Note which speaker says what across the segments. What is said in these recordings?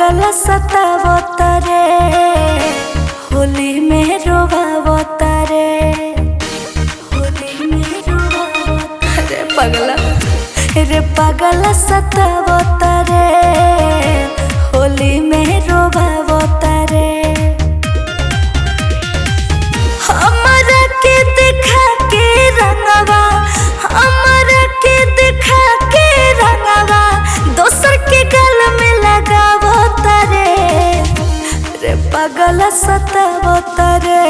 Speaker 1: पगल सतावता रे, होली में रोवावता रे, होली में रोवावता रे पगला रे पगल सतावता रे, होली में रोवावता रे। हमरा के दिखा के रंगवा, हमरा के दिखा के रंगवा, दोसर के गल में लगावता रे पगल सतावता रे,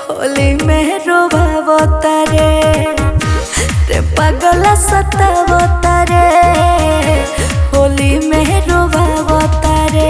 Speaker 1: होली में रोवावता रे पगल सतावता रे, होली में रोवावता रे।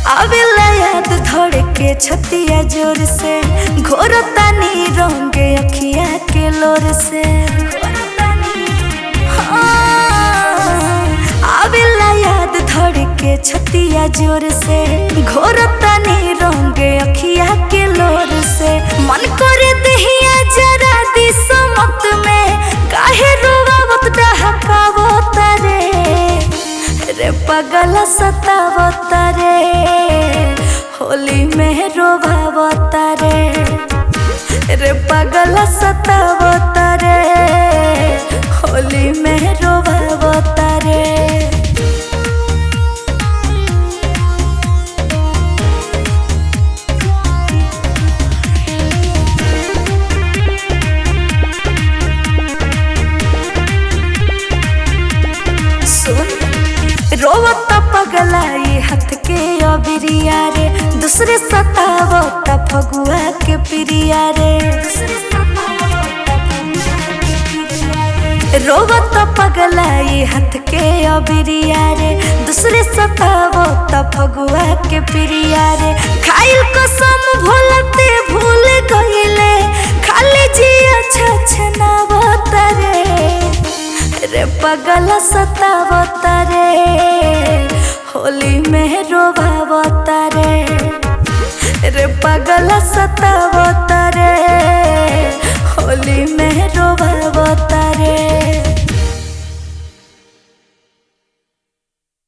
Speaker 1: आवेला याद धड़ के छतिया जोर से, घोरता नी रंगे अखिया के लोर से। आवेला याद धड़ के छतिया जोर से, घोरता नी रंगे अखिया के लोर से। मन करे दहिया जरा दी समत में, काहे रोवावत डहकावता रे पगल सतावता रे, होली में रोवावता रे पगल सतावता रे, होली में रोवावता रे। रोवता पगला ये हाथ के अबिरिया रे, दूसरे सतावता फगुआ के पिरिया रे। रोवता पगला ये हाथ के अबिरिया रे, दूसरे सतावता फगुआ के पिरिया रे। खाइल कसम भूलते भूल गईले, खाली जिया छछनावता रे पगल सतावता रे, होली में रोवावता रे पगल सतावता रे, होली में रोवावता रे।